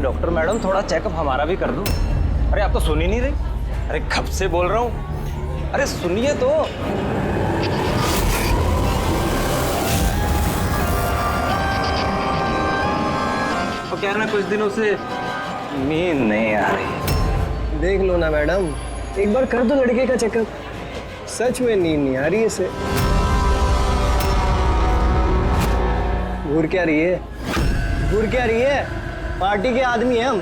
Doctor madam थोड़ा checkup हमारा भी कर दो। अरे आप तो सुन ही नहीं रही। अरे कब से बोल रहा हूँ, अरे सुनिए तो। तो क्या है ना, कुछ दिनों से नींद नहीं आ रही। देख लो ना मैडम, एक बार कर दो लड़के का चेकअप। सच में नींद नहीं आ रही है इसे। घूर क्या रही है, घूर क्या रही है? पार्टी के आदमी हैं हम,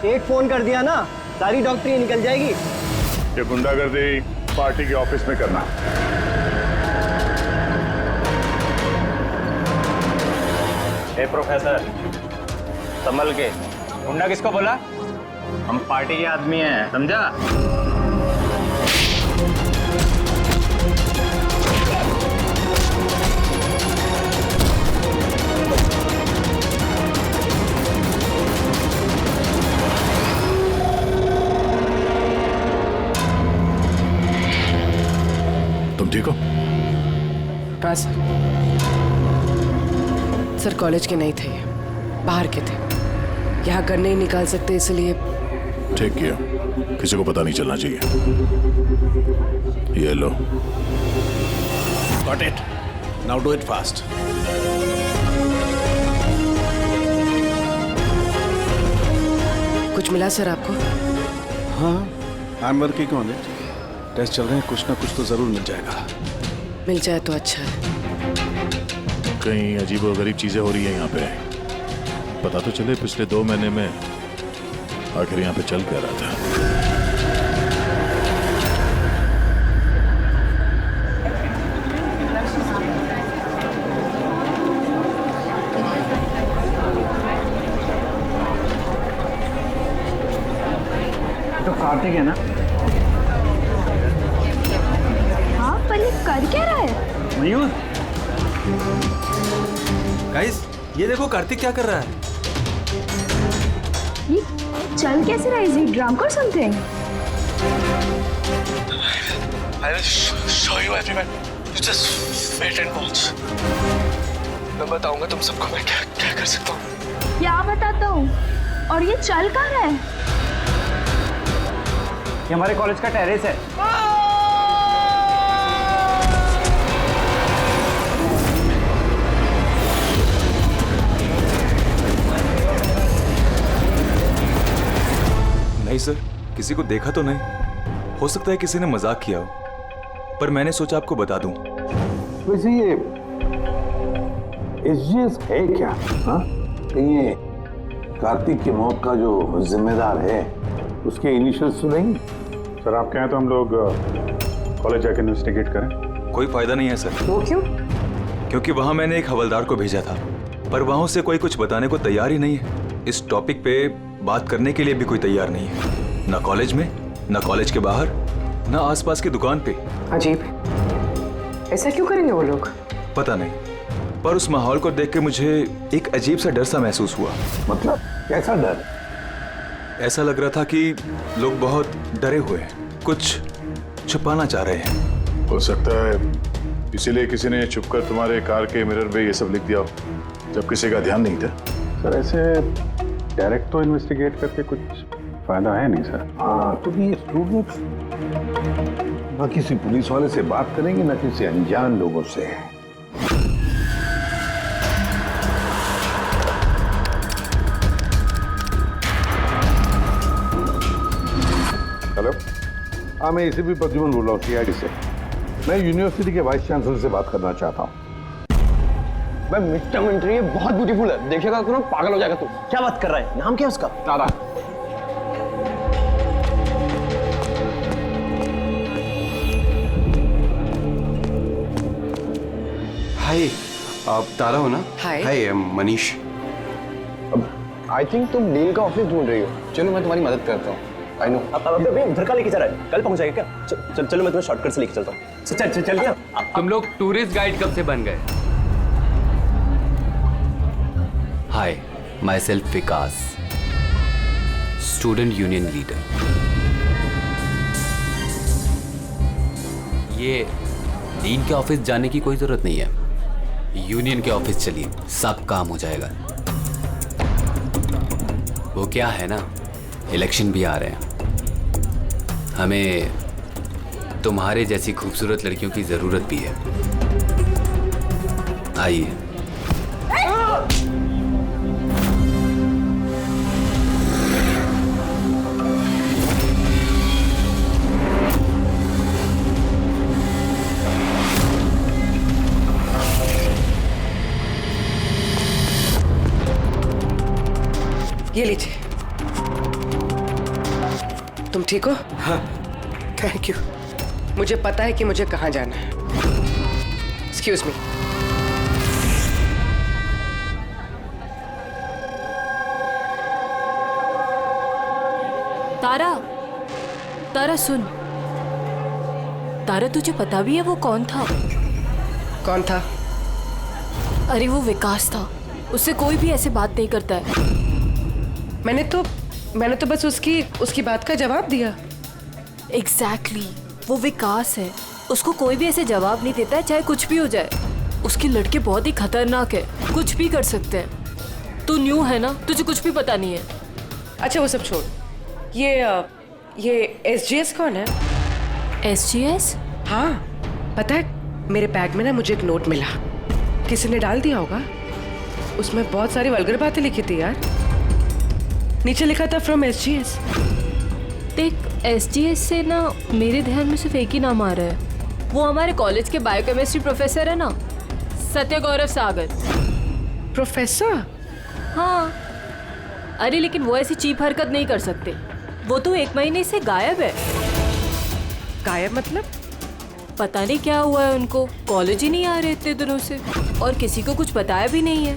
एक फोन कर दिया ना सारी डॉक्टरी निकल जाएगी। ये गुंडागर्दी पार्टी के ऑफिस में करना। ए प्रोफेसर, संभल के। गुंडा किसको बोला? हम पार्टी के आदमी हैं, समझा? तुम ठीक हो? हाँ सर, कॉलेज के नहीं थे, बाहर के थे। यहाँ घर नहीं निकाल सकते इसलिए। ठीक किया, किसी को पता नहीं चलना चाहिए। ये लो। Got it. Now do it fast. कुछ मिला सर आपको? हाँ, I'm working on it. Test चल रहे हैं, कुछ ना कुछ तो जरूर मिल जाएगा। मिल जाए तो अच्छा है। कहीं अजीबोगरीब चीजें हो रही है यहाँ पे। पता तो चले पिछले 2 महीने में आखिर यहाँ पे चल क्या रहा था। तो कार्तिक है ना? हाँ, पर ये कर क्या रहा है? मयूर, गाइस, ये देखो कार्तिक क्या कर रहा है। ये चल कैसे रहा है? इज ही ड्रंक और something? I will show you everyone. You just wait and watch. मैं बताऊंगा तुम सबको मैं क्या क्या कर सकता हूँ। क्या बताता हूँ? और ये चल कहाँ रहा है? ये हमारे कॉलेज का टेरेस है। नहीं सर, किसी को देखा तो नहीं। हो सकता है किसी ने मजाक किया हो, पर मैंने सोचा आपको बता दूं। वैसे ये एसजीएस है क्या? हाँ, कहीं ये कार्तिक की मौत का जो जिम्मेदार है उसके इनिशियल्स तो नहीं? सर आप कहें तो हम लोग कॉलेज जाके इन्वेस्टिगेट करें। कोई फायदा नहीं है सर। वो क्यों? क्योंकि वहां मैंने एक हवलदार को भेजा था, पर वहां से कोई कुछ बताने को तैयार ही नहीं है। इस टॉपिक पे बात करने के लिए भी कोई तैयार नहीं है, ना कॉलेज में, ना कॉलेज के बाहर, ना आसपास की दुकान पे। अजीब, ऐसा क्यों करेंगे वो लोग? पता नहीं, पर उस माहौल को देख के मुझे एक अजीब सा डर सा महसूस हुआ। मतलब कैसा डर? ऐसा लग रहा था कि लोग बहुत डरे हुए हैं, कुछ छुपाना चाह रहे हैं। हो सकता है इसीलिए किसी ने छुपकर तुम्हारे कार के मिरर पे ये सब लिख दिया हो, जब किसी का ध्यान नहीं था। सर ऐसे डायरेक्ट तो इन्वेस्टिगेट करके कुछ फायदा है नहीं सर। हाँ, तो ये स्टूडेंट्स ना किसी पुलिस वाले से बात करेंगे ना किसी अनजान लोगों से। हेलो, हाँ मैं एसीपी प्रद्युमन बोल रहा हूँ सीआईडी से। मैं यूनिवर्सिटी के वाइस चांसलर से बात करना चाहता हूँ। भाई मिड टर्म इंटरव्यू बहुत ब्यूटीफुल है, देखेगा तो पागल हो जाएगा तू। क्या बात कर रहा है? नाम क्या है उसका? दादा। हाय, आप तारा हो ना? हाय। हाय, मनीष। आई थिंक तुम डील का ऑफिस ढूंढ रही हो। चलो मैं तुम्हारी मदद करता हूँ। I know. अबे उधर का लेके जा रहा है, कल पहुंच जाएगा क्या? चलो मैं तुम्हें शॉर्टकट से लेके चलता हूँ। चल गया। तुम लोग टूरिस्ट गाइड कब से बन गए? Hi, myself Vikas, student union leader. ये डीन के ऑफिस जाने की कोई जरूरत नहीं है, यूनियन के ऑफिस चलिए, सब काम हो जाएगा। वो क्या है ना, इलेक्शन भी आ रहे हैं, हमें तुम्हारे जैसी खूबसूरत लड़कियों की जरूरत भी है। आइए। ये लीजिए। तुम ठीक हो? हाँ, थैंक यू। मुझे पता है कि मुझे कहाँ जाना है। Excuse me. तारा, तारा सुन। तारा तुझे पता भी है वो कौन था? कौन था? अरे वो विकास था। उससे कोई भी ऐसे बात नहीं करता है। मैंने तो बस उसकी बात का जवाब दिया। एग्जैक्टली, वो विकास है। उसको कोई भी ऐसे जवाब नहीं देता है, चाहे कुछ भी हो जाए। उसके लड़के बहुत ही खतरनाक है, कुछ भी कर सकते हैं। तू न्यू है ना, तुझे कुछ भी पता नहीं है। अच्छा वो सब छोड़। ये SGS कौन है? SGS? हाँ, पता है मेरे बैग में ना मुझे एक नोट मिला, किसी ने डाल दिया होगा। उसमें बहुत सारी वल्गर बातें लिखी थी यार। नीचे लिखा था फ्रॉम SGS। देख, SGS से ना मेरे ध्यान में सिर्फ एक ही नाम आ रहा है। वो हमारे कॉलेज के बायोकेमिस्ट्री प्रोफेसर है ना, सत्य गौरव सागर। प्रोफेसर? हाँ। अरे लेकिन वो ऐसी चीप हरकत नहीं कर सकते। वो तो 1 महीने से गायब है। गायब मतलब? पता नहीं क्या हुआ है उनको, कॉलेज ही नहीं आ रहे इतने दिनों से, और किसी को कुछ बताया भी नहीं है।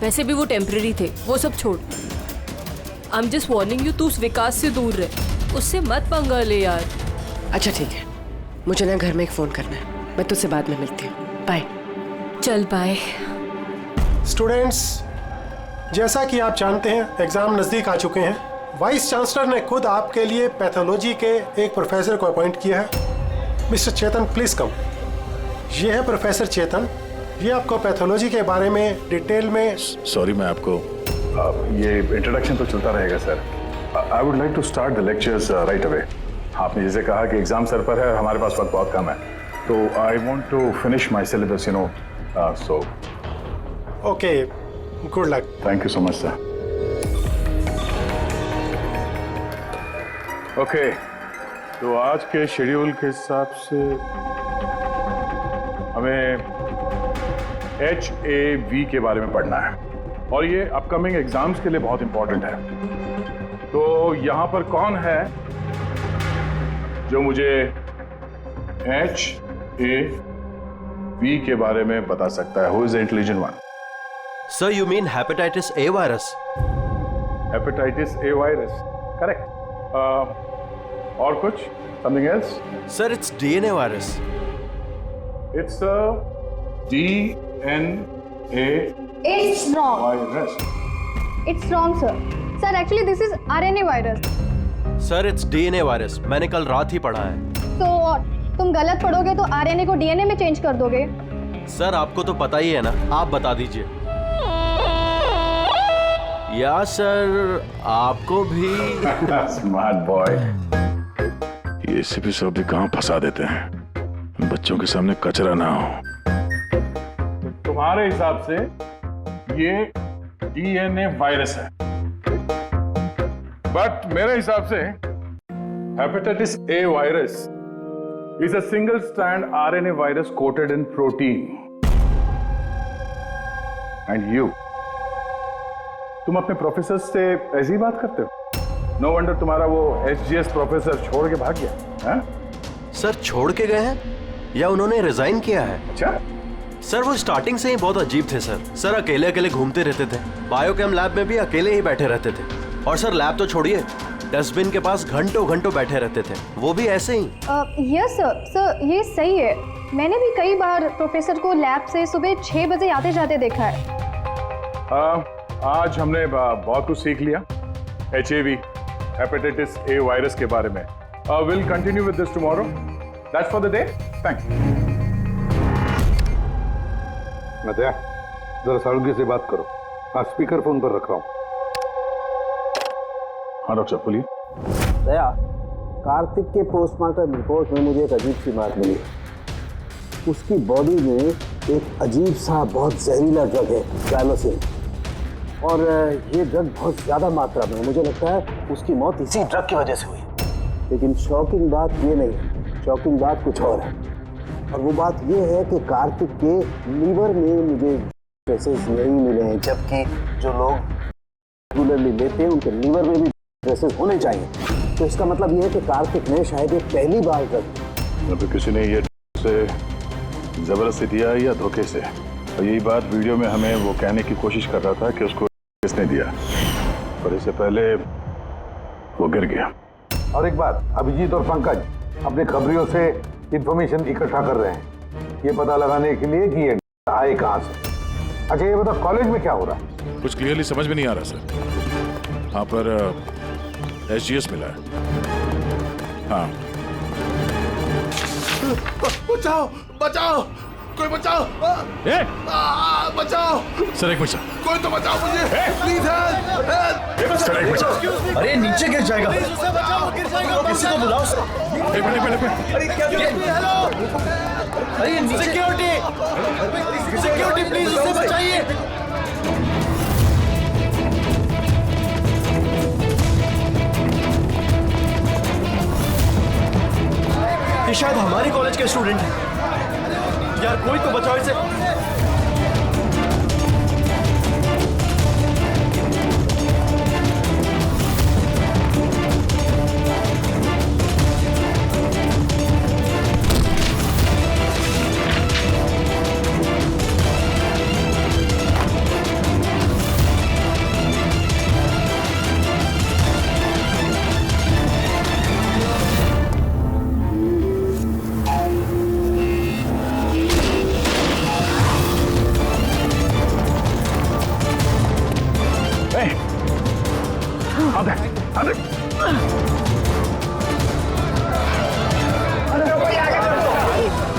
वैसे भी वो टेम्परेरी थे, वो सब छोड़। I am just warning you, तू उस विकास से दूर रहे, उससे मत पंगा ले यार। अच्छा ठीक है, मुझे ना घर में एक फ़ोन करना है, मैं तुझसे बाद में मिलती हूँ। बाय। चल बाय। स्टूडेंट्स, जैसा कि आप जानते हैं एग्ज़ाम नज़दीक आ चुके हैं। वाइस चांसलर ने खुद आपके लिए पैथोलॉजी के एक प्रोफेसर को अपॉइंट किया है। मिस्टर चेतन, प्लीज़ कम। ये है प्रोफेसर चेतन, ये आपको पैथोलॉजी के बारे में डिटेल में। सॉरी, मैं आपको ये इंट्रोडक्शन तो चलता रहेगा sir. I would like to start the lectures right away. आपने जैसे कहा कि एग्जाम सर पर है, हमारे पास वक्त बहुत कम है, तो I want to finish my syllabus, you know, so okay, good luck. Thank you so much sir. Okay, तो आज के शेड्यूल के हिसाब से हमें HAV के बारे में पढ़ना है, और ये अपकमिंग एग्जाम्स के लिए बहुत इंपॉर्टेंट है। तो यहां पर कौन है जो मुझे HAV के बारे में बता सकता है? Who is the intelligent one? Sir, you mean hepatitis A virus? Hepatitis A virus, correct. और कुछ? Something else? Sir, it's DNA virus. It's DNA It's wrong. virus. It's wrong, sir. Sir, actually this is RNA virus. Sir, it's DNA virus, मैंने कल रात ही पढ़ा है। तो और तुम गलत पढ़ोगे तो RNA को DNA में चेंज कर दोगे। सर, आपको तो पता ही है ना, आप बता दीजिए। या सर, आपको भी। Smart boy. ये एसीपी साहब भी कहाँ फंसा देते हैं, बच्चों के सामने कचरा ना हो। तुम्हारे हिसाब से ये DNA वायरस है, बट मेरे हिसाब से hepatitis A virus is a single strand RNA virus quoted in protein. And you, तुम अपने प्रोफेसर से ऐसी बात करते हो? नो वंडर तुम्हारा वो SGS प्रोफेसर छोड़ के भाग गया है? सर, छोड़ के गए हैं या उन्होंने रिजाइन किया है? अच्छा सर, वो स्टार्टिंग से ही बहुत अजीब थे सर। सर, अकेले अकेले घूमते रहते थे, बायोकेम लैब में भी अकेले ही बैठे रहते थे, और सर लैब तो छोड़िए, डस्टबिन के पास घंटों घंटों बैठे रहते थे, वो भी ऐसे ही। यस सर, सर ये सही है। मैंने भी कई बार प्रोफेसर को लैब से सुबह 6 बजे आते जाते देखा है। आज हमने बहुत कुछ सीख लिया HAV, हेपेटाइटिस A वायरस के बारे में। Will continue with this tomorrow. That's for the day. Thank you. Nadiya, जरा सालुगे से बात करो। हाँ, स्पीकर फोन पर रख रहा हूँ। हाँ डॉक्टर साहब बोलिए। दया, कार्तिक के पोस्टमार्टम रिपोर्ट में मुझे एक अजीब सी बात मिली। उसकी बॉडी में एक अजीब सा बहुत जहरीला ड्रग है, ट्राइलोसिन, और ये ड्रग बहुत ज़्यादा मात्रा में है। मुझे लगता है उसकी मौत इसी ड्रग की वजह से हुई। लेकिन शॉकिंग बात ये नहीं है, शॉकिंग बात कुछ और है। और वो बात ये है कि कार्तिक के लीवर में मुझे ट्रेसेस नहीं मिले हैं, जबकि जो लोग रेगुलरली लेते हैं उनके लीवर में भी ट्रेसेस होने चाहिए। तो इसका मतलब ये है कि कार्तिक ने शायद ये पहली बार ड्रग किसी ने ये से जबरदस्ती दिया या धोखे से। और यही बात वीडियो में हमें वो कहने की कोशिश कर रहा था कि उसको किसने दिया, पर इससे पहले वो गिर गया। और एक बात, अभिजीत और पंकज अपने खबरियों से इंफॉर्मेशन इकट्ठा कर रहे हैं ये पता लगाने के लिए कि ये आए कहाँ से। अच्छा ये बताओ, कॉलेज में क्या हो रहा है? कुछ क्लियरली समझ में नहीं आ रहा सर। हाँ पर SGS मिला है। हाँ बचाओ बचाओ, कोई बचाओ, बचाओ सर। एक मिनट सर, कोई तो बचाओ मुझे, प्लीज हेल्प। सर एक मिनट। अरे नीचे गिर जाएगा, किसी को बुलाओ सर। एक मिनट। अरे क्या अरे सिक्योरिटी प्लीज उसे बचाइए। ये शायद हमारी कॉलेज के स्टूडेंट हैं यार, कोई तो बचाओ इसे।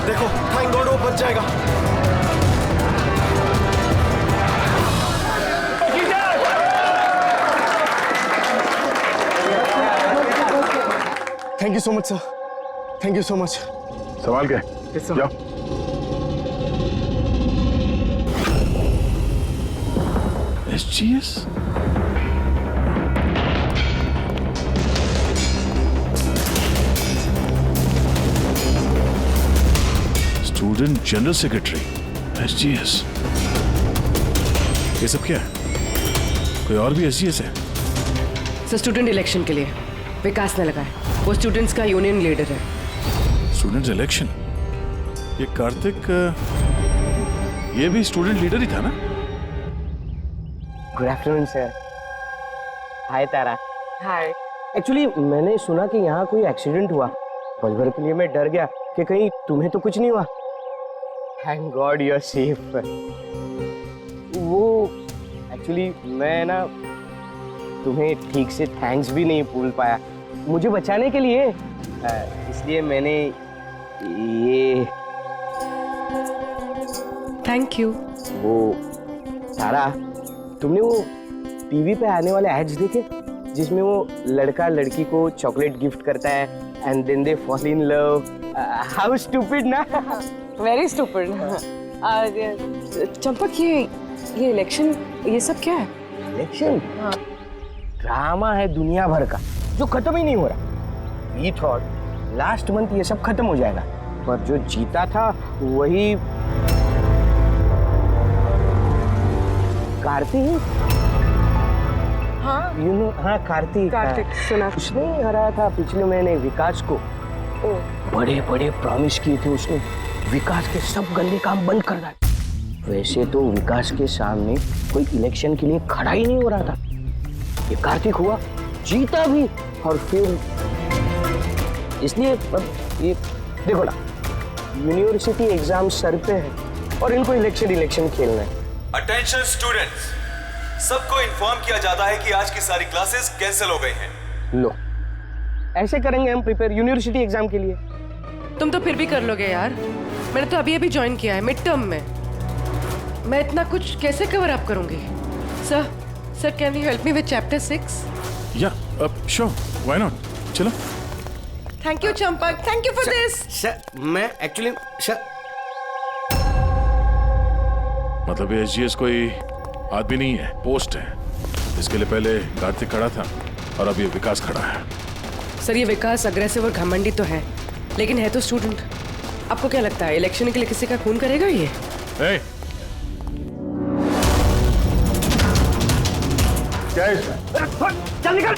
देखो, थैंक गॉड वो बच जाएगा। Thank you so much sir, thank you so much. संभाल के जाओ। SGS student general secretary SGS। ये सब क्या है? कोई और भी SGS है? सर स्टूडेंट इलेक्शन के लिए विकास ने लगाया। वो स्टूडेंट्स का यूनियन लीडर है। Student election? ये कार्तिक ये भी स्टूडेंट लीडर ही था ना? Good afternoon sir. Hi Tara. Hi. Actually मैंने सुना कि यहाँ कोई एक्सीडेंट हुआ। पल भर के लिए मैं डर गया कि कहीं तुम्हें तो कुछ नहीं हुआ। Thank god you are safe. वो एक्चुअली मैं ना तुम्हें ठीक से थैंक्स भी नहीं बोल पाया मुझे बचाने के लिए, इसलिए मैंने ये। Thank you. वो तारा, तुमने वो टीवी पे आने वाले एड्स देखे जिसमें वो लड़का लड़की को चॉकलेट गिफ्ट करता है and then they fall in love? How stupid ना। Very stupid. चंपक ये इलेक्शन ये सब क्या है? इलेक्शन? हाँ। ड्रामा है दुनिया भर का जो खत्म ही नहीं हो रहा। वी थॉट लास्ट मंथ ये सब खत्म हो जाएगा, पर जो जीता था वही कार्तिक। हाँ यू नो, हाँ कार्तिक सुना। उसने हराया था पिछले महीने विकास को। बड़े बड़े प्रॉमिस किए थे उसने, विकास के सब गंदे काम बंद कर डाले। वैसे तो विकास के सामने कोई इलेक्शन के लिए खड़ा ही नहीं हो रहा था। ये कार्तिक हुआ, जीता भी, और फिर इसलिए ये देखो ना, यूनिवर्सिटी एग्जाम सर पे है और इनको इलेक्शन खेलना है। अटेंशन स्टूडेंट्स, सबको इन्फॉर्म किया जाता है कि आज की सारी क्लासेस कैंसिल हो गई हैं। लो, ऐसे करेंगे हम प्रिपेयर यूनिवर्सिटी एग्जाम के लिए। तुम तो फिर भी कर लोगे यार। मैंने तो अभी ज्वाइन किया है मिड टर्म में। मैं इतना कुछ कैसे कवर अप करूंगी? Sir can you help me with chapter 6? या अब शो व्हाई नॉट, चलो। Thank you Champak, thank you for this. Sir मैं एक्चुअली सर, मतलब ये एसजीएस कोई आदमी नहीं है, पोस्ट है। इसके लिए पहले कार्तिक खड़ा था और अब ये विकास खड़ा है। सर ये विकास अग्रेसिव और घमंडी तो है, लेकिन है तो स्टूडेंट। आपको क्या लगता है इलेक्शन के लिए किसी का खून करेगा ये? hey! क्या है इसमें? चल निकल।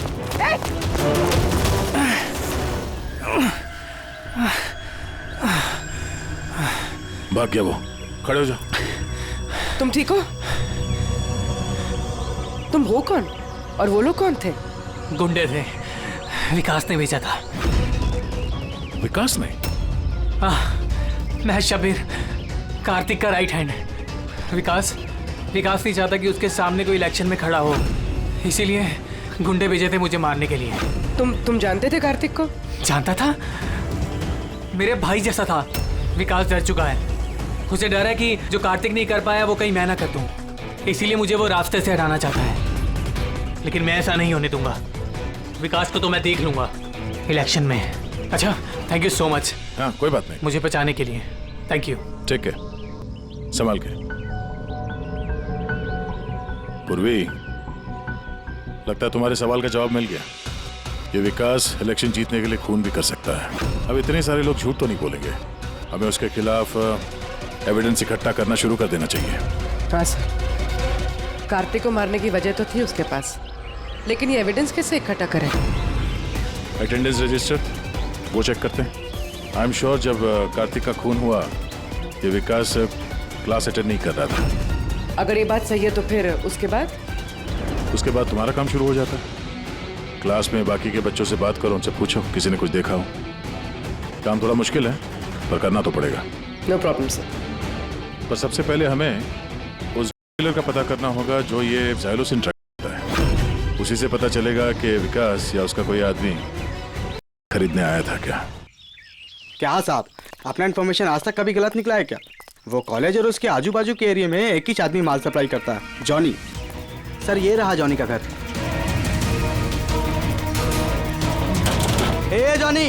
भाग गया वो, खड़े हो जाओ। तुम ठीक हो? तुम हो कौन और वो लोग कौन थे? गुंडे थे, विकास ने भेजा था। विकास ने? मैं शबीर, कार्तिक का राइट हैंड। विकास नहीं चाहता कि उसके सामने कोई इलेक्शन में खड़ा हो, इसीलिए गुंडे भेजे थे मुझे मारने के लिए। तुम जानते थे कार्तिक को? जानता था, मेरे भाई जैसा था। विकास डर चुका है, उसे डर है कि जो कार्तिक नहीं कर पाया वो कहीं मैं ना कर दूं, इसीलिए मुझे वो रास्ते से हटाना चाहता है। लेकिन मैं ऐसा नहीं होने दूंगा। विकास को तो मैं देख लूंगा इलेक्शन में। अच्छा, थैंक यू सो मच। हाँ कोई बात नहीं, मुझे बचाने के लिए थैंक यू। ठीक है, संभाल के। पूर्वी, लगता है तुम्हारे सवाल का जवाब मिल गया। ये विकास इलेक्शन जीतने के लिए खून भी कर सकता है। अब इतने सारे लोग झूठ तो नहीं बोलेंगे, हमें उसके खिलाफ एविडेंस इकट्ठा करना शुरू कर देना चाहिए। हाँ सर, कार्तिक को मारने की वजह तो थी उसके पास, लेकिन ये एविडेंस कैसे इकट्ठा करें? अटेंडेंस रजिस्टर वो चेक करते हैं। आई एम श्योर जब कार्तिक का खून हुआ ये विकास क्लास अटेंड नहीं कर रहा था। अगर ये बात सही है तो फिर उसके बाद तुम्हारा काम शुरू हो जाता है। क्लास में बाकी के बच्चों से बात करो, उनसे पूछो किसी ने कुछ देखा हो। काम थोड़ा मुश्किल है पर करना तो पड़ेगा। No problem sir. पर सबसे पहले हमें उस डीलर का पता करना होगा जो ये ज़ाइलोसिन ट्रक करता है। उसी से पता चलेगा कि विकास या उसका कोई आदमी खरीदने आया था क्या साहब, अपना इन्फॉर्मेशन आज तक कभी गलत निकला है क्या? वो कॉलेज और उसके आजू बाजू के एरिया में एक ही आदमी माल सप्लाई करता है, जॉनी। सर ये रहा जॉनी का घर। ए जॉनी,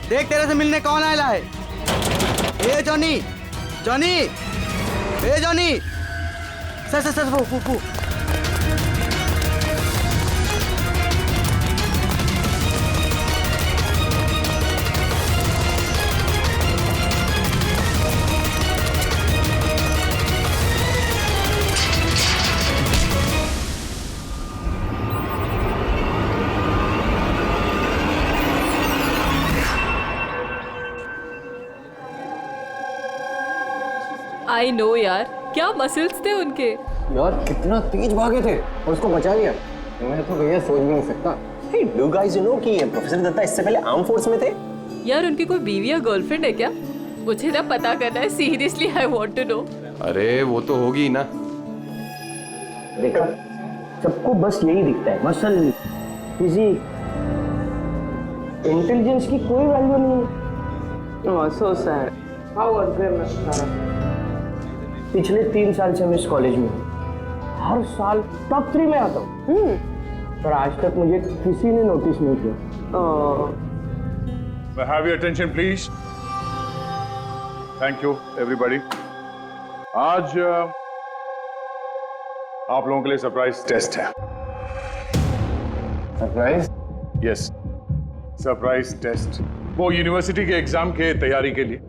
देख तेरे से मिलने कौन आया है? ए जॉनी, ए जॉनी। सर वो आई नो यार, क्या मसल्स थे उनके। यार कितना तेज भागे थे और उसको बचा लिया। मैं तो भैया सोच भी नहीं सकता। Hey, do you guys know कि प्रोफेसर दत्ता इससे पहले आर्म फोर्स में थे? यार उनकी कोई बीवी या गर्लफ्रेंड है क्या? मुझे ना पता करना है, seriously I want to know. अरे वो तो होगी ना। देखा, सबको बस यही दिखता है, मसल, फिजिक, इंटेलिजेंस की कोई वैल्यू नहीं है। ओह सो सैड। How unfair. पिछले 3 साल से मैं इस कॉलेज में हूँ, हर साल टॉप 3 में आता हूँ, पर आज तक मुझे किसी ने नोटिस नहीं किया। Have your attention please. Thank you everybody. आज आप लोगों के लिए सरप्राइज टेस्ट है। सरप्राइज? Yes, surprise test. वो यूनिवर्सिटी के एग्जाम के तैयारी के लिए।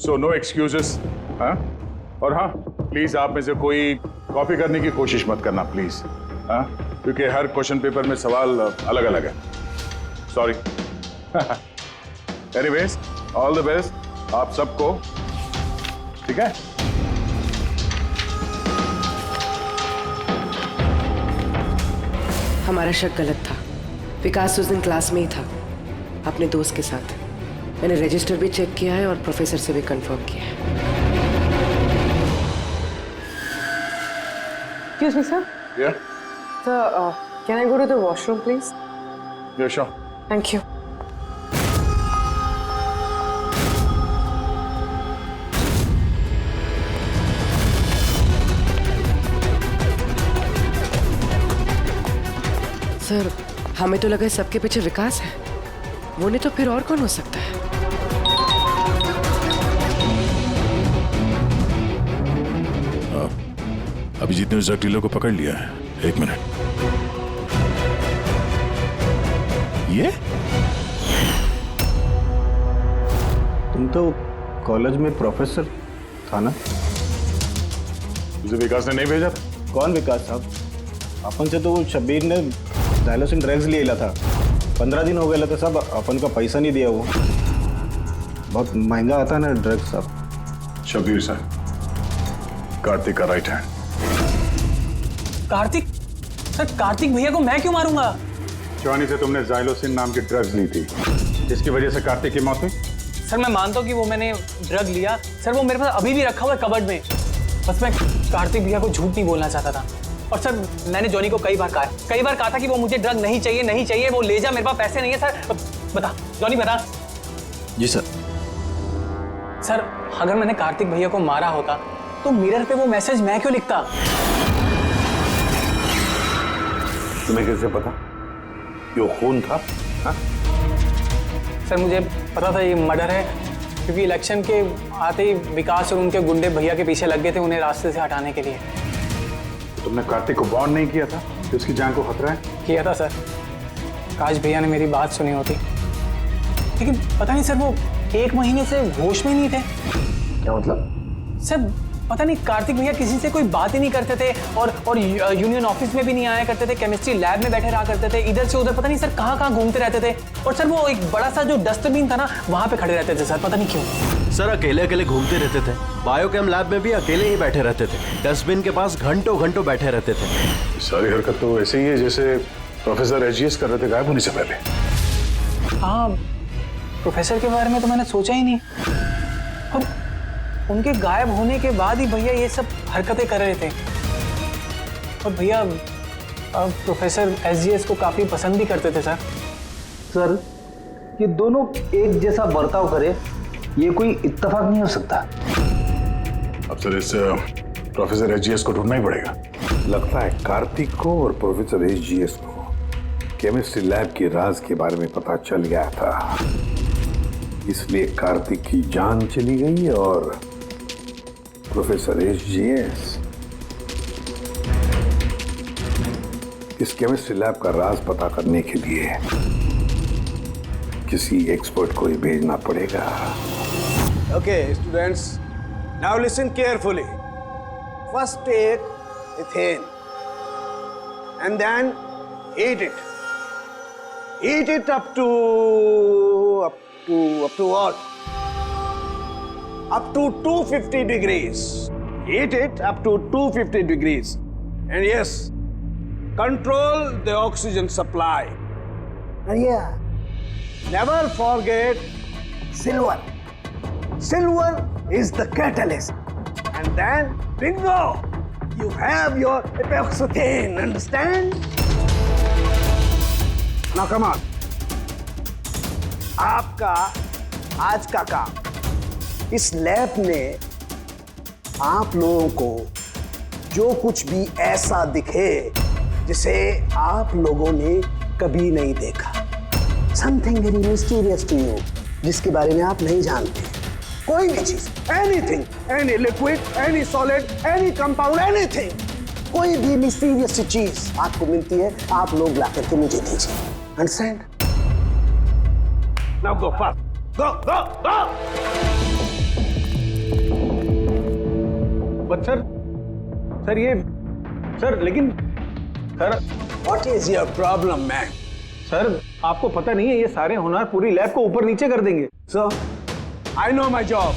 So no excuses. हाँ, और हाँ प्लीज आप में से कोई कॉपी करने की कोशिश मत करना प्लीज। हाँ, क्योंकि हर क्वेश्चन पेपर में सवाल अलग अलग है। Sorry. Anyways, all the best आप सबको, ठीक है? हमारा शक गलत था। विकास उस दिन क्लास में ही था अपने दोस्त के साथ। मैंने रजिस्टर भी चेक किया है और प्रोफेसर से भी कंफर्म किया है। Excuse me, sir. Yeah. Sir, can I go to the washroom, please? Yeah, sure. Thank you. Sir हमें तो लगा सबके पीछे विकास है, वो नहीं तो फिर और कौन हो सकता है? अभिजीत ने उस ड्रग डीलर को पकड़ लिया है। 1 मिनट। ये तुम तो कॉलेज में प्रोफेसर था ना? तुझे विकास ने नहीं भेजा था? कौन विकास साहब? अपन से तो वो शब्बीर ने डायलोसिन ड्रग्स ले लिया था। 15 दिन हो गए थे साहब, अपन का पैसा नहीं दिया। वो बहुत महंगा आता ना ड्रग्स साहब। शब्बीर साहब, कार्तिक का right hand. Kartik? Sir Kartik भैया को मैं क्यों मारूंगा? जॉनी से तुमने जाइलोसिन नाम की ड्रग्स ली थी, जिसकी वजह से कार्तिक की मौत हुई। सर मैं मानता हूँ कि वो मैंने ड्रग लिया, सर वो मेरे पास अभी भी रखा हुआ है कबर्ड में। बस मैं कार्तिक भैया को झूठ नहीं बोलना चाहता था। और सर मैंने जॉनी को कई बार कहा था कि वो मुझे ड्रग नहीं चाहिए, वो ले जा, मेरे पास पैसे नहीं है। सर बता जॉनी, बता। जी सर। सर अगर मैंने कार्तिक भैया को मारा होता तो मिरर पे वो मैसेज मैं क्यों लिखता? तुम्हें कैसे पता कि वो खून था? हा? सर मुझे पता था ये मर्डर है, क्योंकि इलेक्शन के आते ही विकास और उनके गुंडे भैया के पीछे लग गए थे उन्हें रास्ते से हटाने के लिए। तो तुमने कार्तिक को वार्न नहीं किया था कि उसकी जान को खतरा है? किया था सर, काश भैया ने मेरी बात सुनी होती। लेकिन पता नहीं सर, वो 1 महीने से होश में नहीं थे। क्या मतलब? सर पता नहीं, कार्तिक भैया किसी से कोई बात ही नहीं करते थे और यूनियन ऑफिस में भी नहीं आया करते थे, केमिस्ट्री लैब में बैठे रहा करते थे, इधर से उधर पता नहीं सर कहाँ घूमते रहते थे। और सर वो एक बड़ा सा जो डस्टबिन था ना, वहां पे खड़े रहते थे सर, पता नहीं क्यों। सर अकेले घूमते रहते थे, बायोकेम लैब में भी अकेले ही बैठे रहते थे, डस्टबिन के पास घंटों बैठे रहते थे। सारी हरकत तो ऐसे ही है जैसे प्रोफेसर एजीएस कर रहे थे गायब होने से पहले। हाँ, प्रोफेसर के बारे में तो मैंने सोचा ही नहीं। अब उनके गायब होने के बाद ही भैया ये सब हरकतें कर रहे थे। और भैया प्रोफेसर एसजीएस को काफी पसंद भी करते थे सर। सर ये दोनों एक जैसा बर्ताव करे, ये कोई इत्तेफाक नहीं हो सकता। अब सर इस प्रोफेसर एसजीएस को ढूंढना ही पड़ेगा। लगता है कार्तिक को और प्रोफेसर एसजीएस को केमिस्ट्री लैब के राज के बारे में पता चल गया था, इसलिए कार्तिक की जान चली गई और प्रोफेसर एसजीएस इस केमिस्ट्री लैब का राज पता करने के लिए किसी एक्सपर्ट को ही भेजना पड़ेगा। Okay, students, now listen carefully. First take ethane and then heat it. Heat it up to what? Up to 250 degrees. Heat it up to 250 degrees. And yes, control the oxygen supply. And yeah, never forget silver. Silver is the catalyst. And then, bingo! You have your epoxythane, understand? Now come on. आपका आज का काम, इस lab ने आप लोगों को जो कुछ भी ऐसा दिखे जिसे आप लोगों ने कभी नहीं देखा, something very mysterious to you, जिसके बारे में आप नहीं जानते, कोई भी चीज, anything, any liquid, any solid, any compound, anything, कोई भी मिस्टीरियस चीज आपको मिलती है, आप लोग ला करके मुझे दीजिए। Understand? Now go fast, go go go. But sir ये सर लेकिन sir what is your problem man? Sir आपको पता नहीं है ये सारे होनहार पूरी लैब को ऊपर नीचे कर देंगे। So I know my job,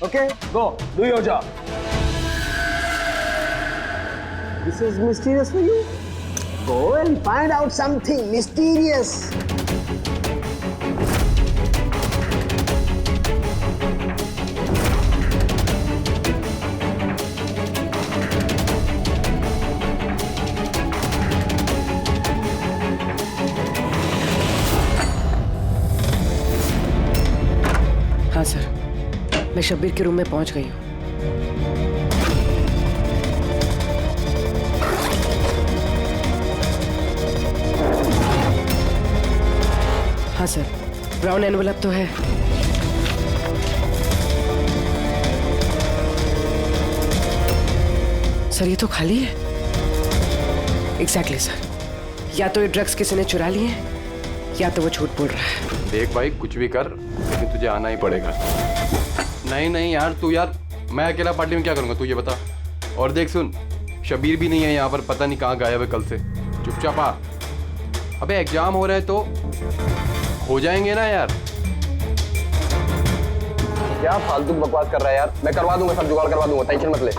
okay, go do your job. This is mysterious for you, go and find out something mysterious. हाँ सर, मैं शब्बीर के रूम में पहुंच गई हूँ। सर, ब्राउन एनवलप तो है। सर ये तो खाली है। एग्जैक्टली सर, या तो ये ड्रग्स किसी ने चुरा लिए हैं या तो वो झूठ बोल रहा है। देख भाई, कुछ भी कर लेकिन तुझे आना ही पड़ेगा। नहीं नहीं यार, तू यार, मैं अकेला पार्टी में क्या करूंगा तू ये बता। और देख सुन, शबीर भी नहीं है यहाँ पर, पता नहीं कहाँ गायब है कल से। चुपचाप आ। अबे एग्जाम हो रहे हैं तो हो जाएंगे ना यार। क्या फालतू बकवास कर रहा है यार, मैं करवा दूंगा, सब जुगाड़ करवा दूंगा, टेंशन मत ले।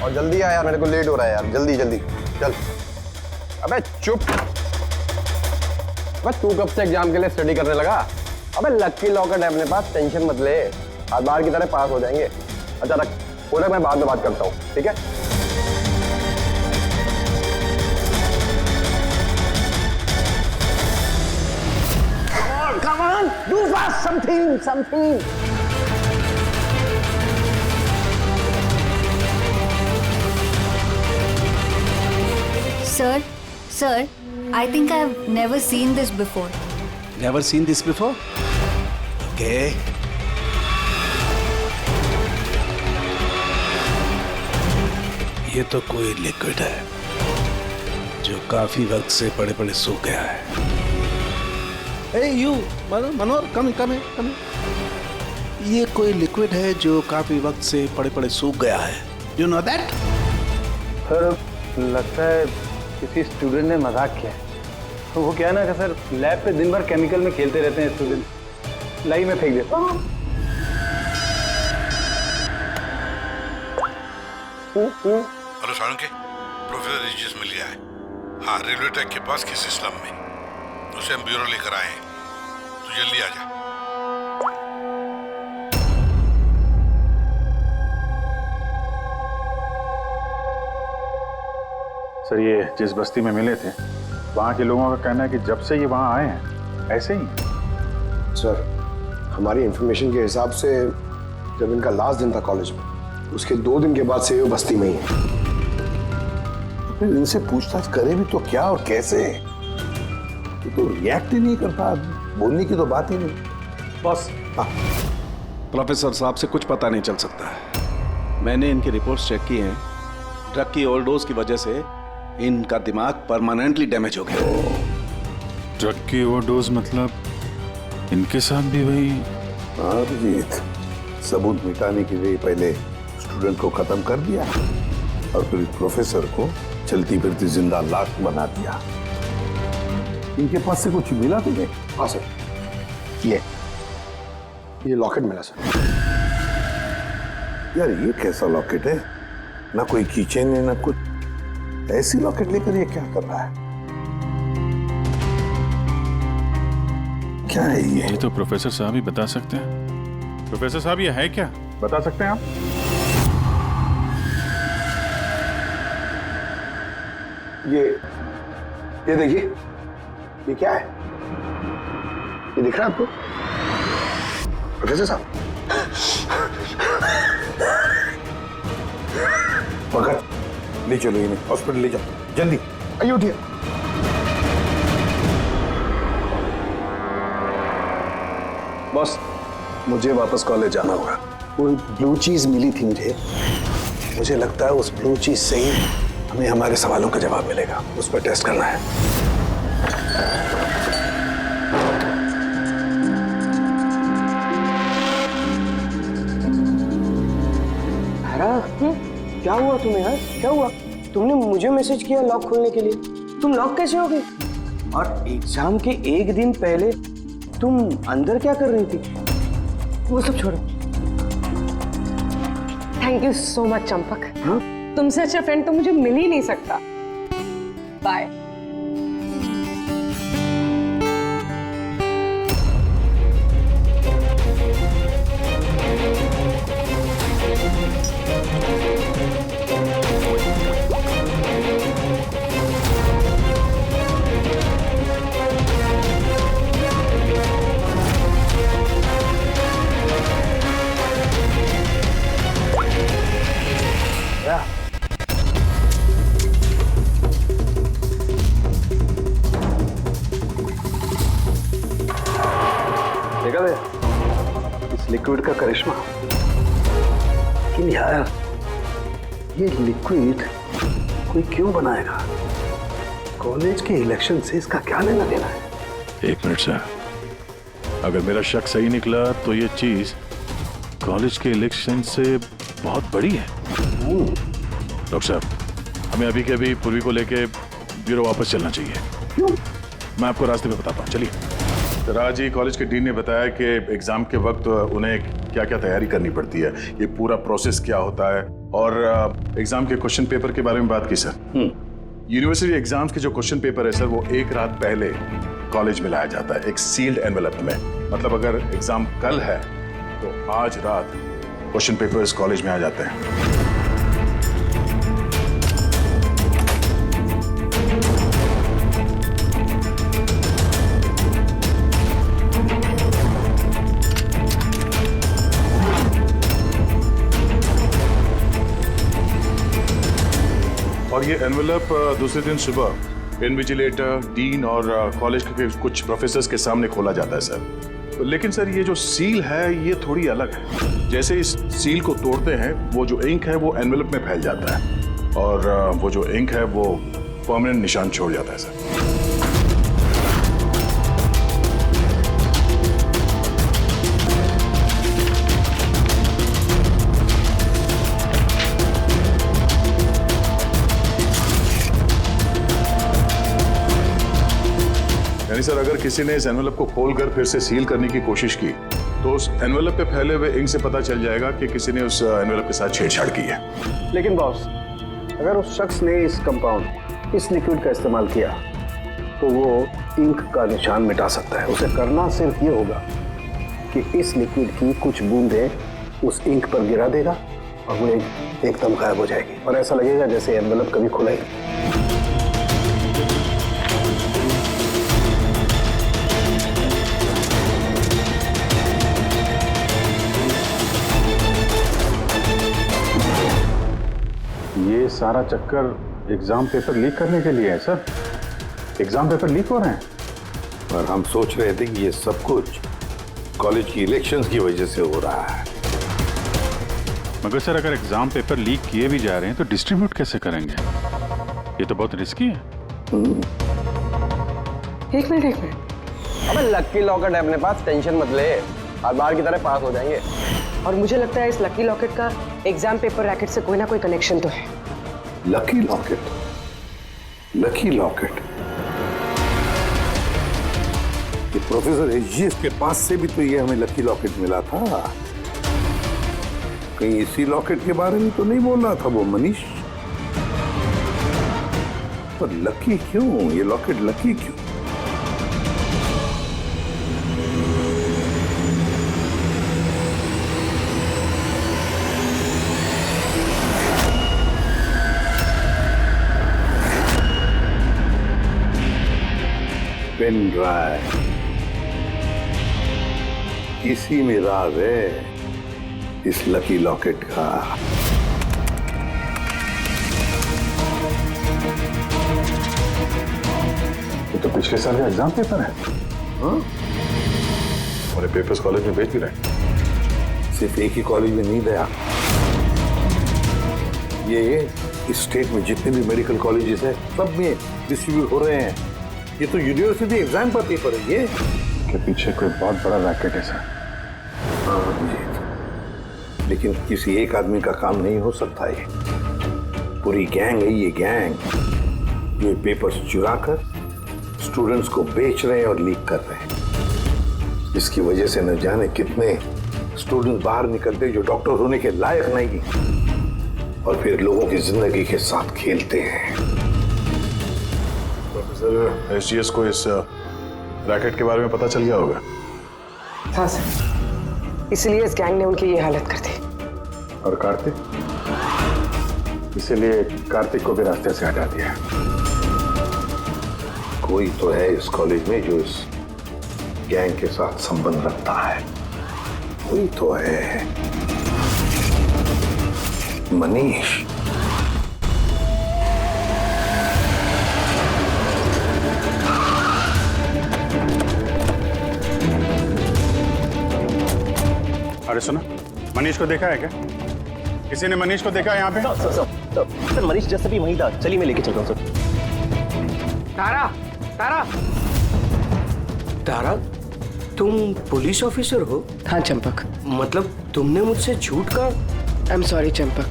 और जल्दी आ यार, मेरे को लेट हो रहा है यार, जल्दी जल्दी चल। अबे चुप। अबे तू कब से एग्जाम के लिए स्टडी करने लगा? अबे लकी लॉकेट है अपने पास, टेंशन मत ले, आज बाहर की तरह पास हो जाएंगे। अच्छा रख, पूरा मैं बाद में बात करता हूँ, ठीक है? Come on, do fast, something. Sir, I think I've never seen this before. Never seen this before? Okay. ये तो कोई लिक्विड है जो काफी वक्त से पड़े पड़े सूख गया है। Hey you, Manohar, come here. ये कोई लिक्विड है जो काफी वक्त से पड़े पड़े सूख गया है। You know that? सर लगता है किसी स्टूडेंट ने मजाक किया है। तो वो क्या है ना कि सर लैब पे दिन भर केमिकल में खेलते रहते हैं स्टूडेंट, लाई में फेंक देता हूँ। हेलो सारंगी, प्रोफेसर एजीएस मिल गया है। हाँ, रेलवे ट्रैक के पास किसी स्लम में, उसे हम ब्यूरो लेकर आए हैं। तू जल्दी आ जा। सर ये जिस बस्ती में मिले थे, वहाँ के लोगों का कहना है कि जब से ये वहाँ आए हैं ऐसे ही है। सर, हमारी इंफॉर्मेशन के हिसाब से जब इनका लास्ट दिन था कॉलेज में, उसके 2 दिन के बाद से ये बस्ती में ही है। फिर इनसे पूछताछ करे भी तो क्या और कैसे? ये तो रिएक्ट ही नहीं करता, बोलने की तो बात ही नहीं। बस प्रोफेसर साहब से कुछ पता नहीं चल सकता है। मैंने इनकी रिपोर्ट्स चेक की हैं। ड्रग की ओवरडोज की वजह से इनका दिमाग परमानेंटली डैमेज हो गया। ड्रग की ओवरडोज मतलब इनके साथ भी वही? अभिजीत, सबूत मिटाने के लिए पहले स्टूडेंट को खत्म कर दिया और फिर प्रोफेसर को चलती फिरती जिंदा लाश बना दिया। इनके पास से कुछ मिला तुम्हें? हाँ सर, ये लॉकेट मिला सर। यार ये कैसा लॉकेट है? ना कोई कीचेन है ना कुछ, ऐसी लॉकेट लेकर ये क्या कर रहा है? क्या है ये? तो प्रोफेसर साहब ही बता सकते हैं। प्रोफेसर साहब ये है क्या, बता सकते हैं आप? ये देखिए, ये क्या है? ये दिख रहा है आपको प्रोफेसर साहब? पकड़, ले चलो इन्हें हॉस्पिटल ले जाओ, जल्दी। आइए उठिए। बॉस, मुझे वापस कॉलेज जाना होगा। कोई ब्लू चीज मिली थी मुझे लगता है उस ब्लू चीज से ही हमें हमारे सवालों का जवाब मिलेगा। उस पर टेस्ट करना है। क्या हुआ तुम्हें यार? क्या हुआ? तुमने मुझे मैसेज किया लॉक खोलने के लिए, तुम लॉक कैसे हो गई? और एग्जाम के 1 दिन पहले तुम अंदर क्या कर रही थी? वो सब छोड़ो। Thank you so much Champak. तुमसे अच्छा फ्रेंड तो मुझे मिल ही नहीं सकता। बाय। करिश्मा, लेकिन यार ये लिक्विड कोई क्यों बनाएगा? कॉलेज के इलेक्शन से इसका क्या लेना देना है? एक मिनट सर, अगर मेरा शक सही निकला तो ये चीज कॉलेज के इलेक्शन से बहुत बड़ी है। डॉक्टर साहब, हमें अभी के अभी पूर्वी को लेके ब्यूरो वापस चलना चाहिए। क्यों? मैं आपको रास्ते में बताता हूँ, चलिए। राज जी, कॉलेज के डीन ने बताया कि एग्जाम के वक्त उन्हें क्या क्या तैयारी करनी पड़ती है, ये पूरा प्रोसेस क्या होता है, और एग्जाम के क्वेश्चन पेपर के बारे में बात की सर। यूनिवर्सिटी एग्जाम्स के जो क्वेश्चन पेपर है सर, वो एक रात पहले कॉलेज में लाया जाता है एक सील्ड एनवेलप में। मतलब अगर एग्जाम कल है तो आज रात क्वेश्चन पेपर्स कॉलेज में आ जाते हैं। और ये एनवेलप दूसरे दिन सुबह इन्विजिलेटर, डीन और कॉलेज के कुछ प्रोफेसर्स के सामने खोला जाता है सर। लेकिन सर ये जो सील है ये थोड़ी अलग है। जैसे इस सील को तोड़ते हैं, वो जो इंक है वो एनवेलप में फैल जाता है और वो जो इंक है वो परमानेंट निशान छोड़ जाता है सर। सर अगर किसी ने इस एनवेलप को खोलकर फिर से सील करने की कोशिश की तो उस एनवेलप पे फैले हुए इंक से पता चल जाएगा कि किसी ने उस एनवेलप के साथ छेड़छाड़ की है। लेकिन बॉस, अगर उस शख्स ने इस कंपाउंड, इस लिक्विड का इस्तेमाल किया तो वो इंक का निशान मिटा सकता है। उसे करना सिर्फ ये होगा कि इस लिक्विड की कुछ बूंदें उस इंक पर गिरा देगा और वो एकदम गायब हो जाएगी और ऐसा लगेगा जैसे एनवेलप कभी खुला ही नहीं। ये सारा चक्कर एग्जाम पेपर लीक करने के लिए है सर। एग्जाम पेपर लीक हो रहे हैं। पर हम सोच रहे थे कि ये सब कुछ कॉलेज की इलेक्शंस की वजह से हो रहा है। मगर सर अगर एग्जाम पेपर लीक किए भी जा रहे हैं तो डिस्ट्रीब्यूट कैसे करेंगे? ये तो बहुत रिस्की है। एक मिनट। अबे लकी लॉकेट है अपने पास, टेंशन मत ले, हर बार की तरह पास हो जाएंगे। और मुझे लगता है इस लकी लॉकेट का एग्जाम पेपर रैकेट से कोई ना कोई कनेक्शन तो है। Lucky locket? Lucky locket? ये प्रोफेसर एचजीएस के पास से भी तो ये हमें लकी लॉकेट मिला था। कहीं इसी लॉकेट के बारे में तो नहीं बोल रहा था वो मनीष? पर लकी क्यों? ये लॉकेट लकी क्यों? पेन ड्राइव, इसी में राज है इस लकी लॉकेट का। ये तो पिछले साल का एग्जाम पेपर है। हाँ? और ये पेपर्स कॉलेज में भेज भी रहे हैं। सिर्फ एक ही कॉलेज में नहीं गया, ये इस स्टेट में जितने भी मेडिकल कॉलेजेस हैं सब में डिस्ट्रीब्यूट हो रहे हैं। ये तो यूनिवर्सिटी एग्जाम पर पेपर है। ये के पीछे कोई बहुत बड़ा रैकेट है सर। लेकिन किसी एक आदमी का काम नहीं हो सकता। ये पूरी गैंग है, ये गैंग जो पेपर्स चुरा कर स्टूडेंट्स को बेच रहे हैं और लीक कर रहे हैं। इसकी वजह से न जाने कितने स्टूडेंट बाहर निकलते जो डॉक्टर होने के लायक नहीं और फिर लोगों की जिंदगी के साथ खेलते हैं। प्रोफेसर एचजीएस को इस रैकेट के बारे में पता चल गया होगा। हाँ सर, इसलिए इस गैंग ने उनकी ये हालत कर दी। और कार्तिक? इसीलिए कार्तिक को भी रास्ते से हटा दिया। कोई तो है इस कॉलेज में जो इस गैंग के साथ संबंध रखता है। कोई तो है। मनीष। अरे सुनो, मनीष को देखा है क्या? किसी ने मनीष को देखा है यहाँ पे? सर मनीष जैसे भी वहीं था। चलिए मैं लेके चल रहा हूँ सर। तारा, तारा, तारा, तुम पुलिस ऑफिसर हो? हाँ चंपक। मतलब तुमने मुझसे झूठ कहा? आई एम सॉरी चंपक,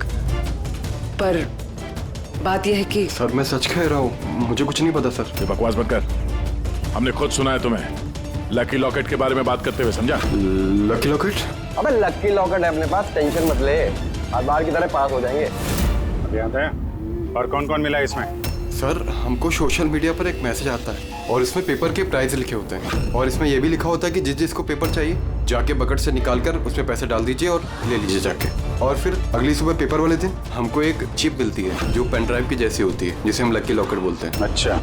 पर बात यह है कि सर मैं सच कह रहा हूँ, मुझे कुछ नहीं पता सर। ये बकवास मत कर, हमने खुद सुना है तुम्हें लकी लॉकेट के बारे में बात करते हुए, समझा? Lucky locket? अबे लकी लॉकेट है अपने पास, टेंशन मत ले, आज बाहर की तरह पास हो जाएंगे। अभी आता है। और कौन कौन मिला इसमें? सर हमको सोशल मीडिया पर एक मैसेज आता है और इसमें पेपर के प्राइस लिखे होते हैं और इसमें यह भी लिखा होता है कि जिस जिसको पेपर चाहिए जाके बकेट से निकाल कर उसमें पैसे डाल दीजिए और ले लीजिए जाके। और फिर अगली सुबह पेपर वाले दिन हमको एक चिप मिलती है जो पेन ड्राइव की जैसी होती है, जिसे हम लकी लॉकेट बोलते हैं। अच्छा,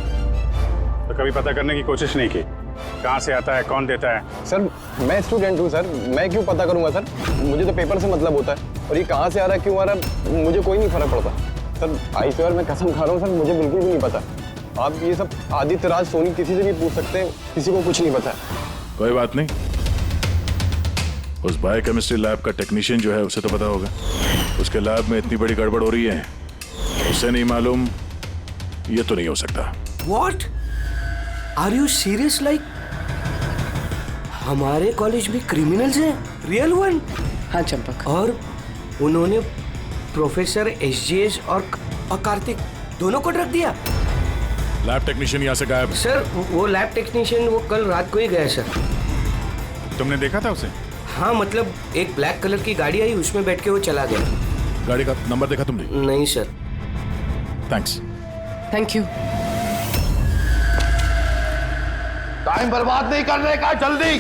तो कभी पता करने की कोशिश नहीं की कहाँ से आता है, कौन देता है? सर मैं स्टूडेंट हूँ सर, मैं क्यों पता करूँगा सर, मुझे तो पेपर से मतलब होता है और ये कहाँ से आ रहा है, क्यों आ रहा है, मुझे कोई नहीं फर्क पड़ता सर। आई स्वेयर मैं कसम खा रहा हूँ सर, मुझे बिल्कुल भी नहीं पता। आप ये सब आदित्य राज सोनी किसी से भी पूछ सकते हैं, किसी को कुछ नहीं पता। कोई बात नहीं, उस बायोकेमिस्ट्री लैब का टेक्नीशियन जो है उसे तो पता होगा। उसके लैब में इतनी बड़ी गड़बड़ हो रही है, उसे नहीं मालूम, ये तो नहीं हो सकता। What? Are you serious? Like हमारे कॉलेज में क्रिमिनल्स हैं, रियल वन? हाँ चंपक। और उन्होंने प्रोफेसर एसजीएस और कार्तिक दोनों को ड्रग दिया। लैब टेक्नीशियन यहाँ से गायब। सर वो लैब टेक्नीशियन वो कल रात को ही गया सर। तुमने देखा था उसे? हाँ मतलब एक ब्लैक कलर की गाड़ी आई, उसमें बैठ के वो चला गया। गाड़ी का नंबर देखा तुमने? नहीं sir. Thanks. Thank you. Time बर्बाद नहीं करने का, जल्दी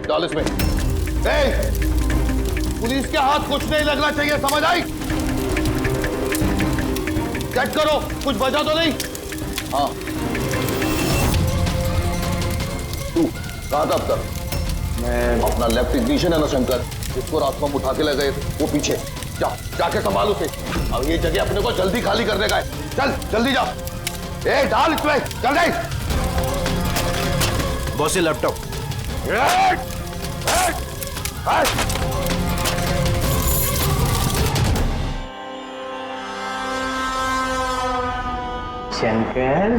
डाल इसमें। पुलिस के हाथ कुछ नहीं लगना चाहिए, समझ आई? चेक करो, कुछ बचा तो नहीं? हाँ तू कहा था अब तक? मैं अपना लैब टेक्नीशियन है ना शंकर, जिसको रात में उठा के ले गए वो पीछे जाके संभाल उसे। अब ये जगह अपने को जल्दी खाली करने का है, चल जल्दी जा। ए डाल इसमें, जल्दी। बॉस ये लैपटॉप। शंकर,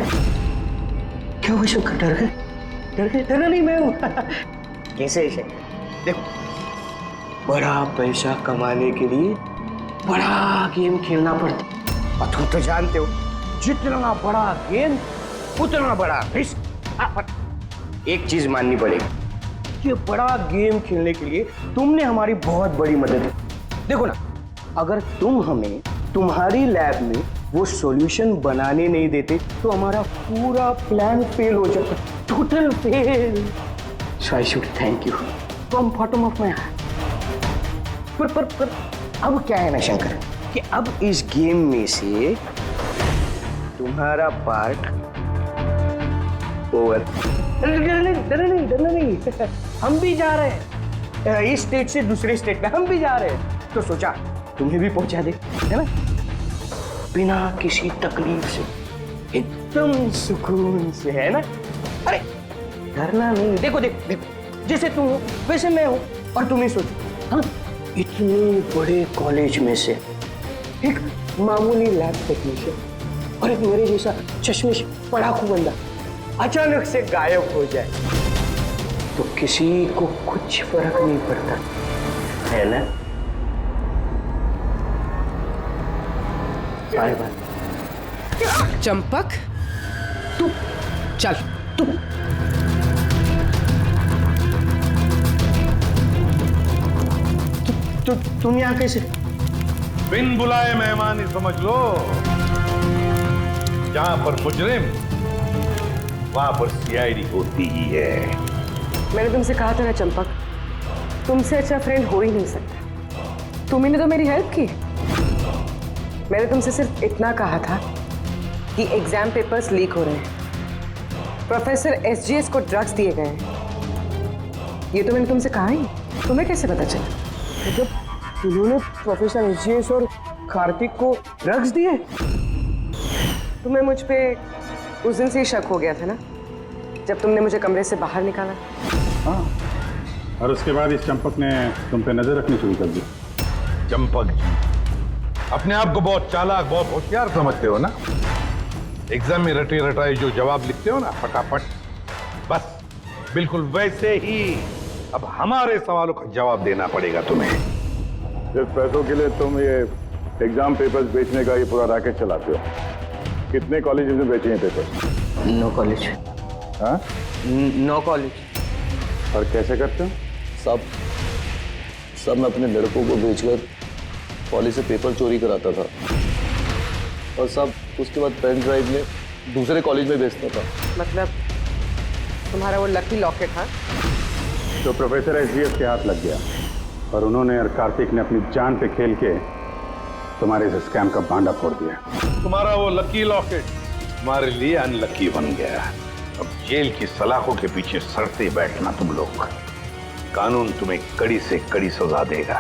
क्या हुआ शंकर? डर गए? डर गए? डरा नहीं, मैं हूं। कैसे शंकर? देखो, बड़ा पैसा कमाने के लिए बड़ा गेम खेलना पड़ता, और तुम तो जानते हो जितना बड़ा गेम उतना बड़ा रिस्क। एक चीज माननी पड़ेगी, ये बड़ा गेम खेलने के लिए तुमने हमारी बहुत बड़ी मदद की। देखो ना, अगर तुम हमें तुम्हारी लैब में वो सॉल्यूशन बनाने नहीं देते तो हमारा पूरा प्लान फेल हो जाता, total fail. So I should thank you from bottom of my heart. पर अब क्या है ना शंकर, कि अब इस गेम में से तुम्हारा पार्ट ओवर। डरना नहीं, हम भी जा रहे हैं इस स्टेट से दूसरे स्टेट में, हम भी जा रहे हैं, तो सोचा तुम्हें भी पहुंचा दे, है ना, बिना किसी तकलीफ से, एकदम सुकून से, है ना। अरे डरना नहीं, देखो देखो देखो, जैसे तुम हो वैसे मैं हूं, और तुम ही सोचो, हाँ, इतने बड़े कॉलेज में से एक मामूली लैब टेक्नीशियन और एक मेरे जैसा चश्मिश पढ़ाकू बंदा अचानक से गायब हो जाए तो किसी को कुछ फर्क नहीं पड़ता, है ना। Bye bye. चंपक, तू चल, तू तुम यहाँ कैसे? बिन बुलाए मेहमान ही समझ लो, जहां पर मुजरिम वहां पर सीआईडी होती ही है। मैंने तुमसे कहा था ना चंपक, तुमसे अच्छा फ्रेंड हो ही नहीं सकता। तुमने तो मेरी हेल्प की। मैंने तुमसे सिर्फ इतना कहा था कि एग्जाम पेपर्स लीक हो रहे हैं, प्रोफेसर एसजीएस को ड्रग्स दिए गए हैं। ये तो मैंने तुमसे कहा ही, तुम्हें कैसे पता चला? मतलब उन्होंने प्रोफेसर एसजीएस और कार्तिक को ड्रग्स दिए? तुम्हें मुझ पे उस दिन से ही शक हो गया था ना, जब तुमने मुझे कमरे से बाहर निकाला। हाँ, और उसके बाद इस चंपक ने तुम पे नजर रखनी शुरू कर दी। चंपक जी, अपने आप को बहुत चालाक, बहुत होशियार समझते हो ना। एग्जाम में रटे रटाए जो जवाब लिखते हो ना फटाफट, बस बिल्कुल वैसे ही अब हमारे सवालों का जवाब देना पड़ेगा तुम्हें। सिर्फ पैसों के लिए तुम ये एग्जाम पेपर्स बेचने का ये पूरा रैकेट चलाते हो। कितने कॉलेजेस में बेचे हैं पेपर्स? No college. हाँ? No college. और कैसे करते हो? सब मैं अपने लड़कों को बेचकर कॉलेज से पेपर चोरी कराता था और सब उसके बाद पेन ड्राइव में दूसरे कॉलेज में बेचता था। मतलब तुम्हारा वो लकी लॉकेट, हाँ? तो प्रोफेसर एसजीएस के हाथ लग गया और उन्होंने और कार्तिक ने अपनी जान पे खेल के तुम्हारे इस स्कैम का बांडा फोड़ दिया। तुम्हारा वो लकी लॉकेट तुम्हारे लिए अनलकी बन गया। अब जेल की सलाखों के पीछे सड़ते बैठना तुम लोग। कानून तुम्हें कड़ी से कड़ी सजा देगा।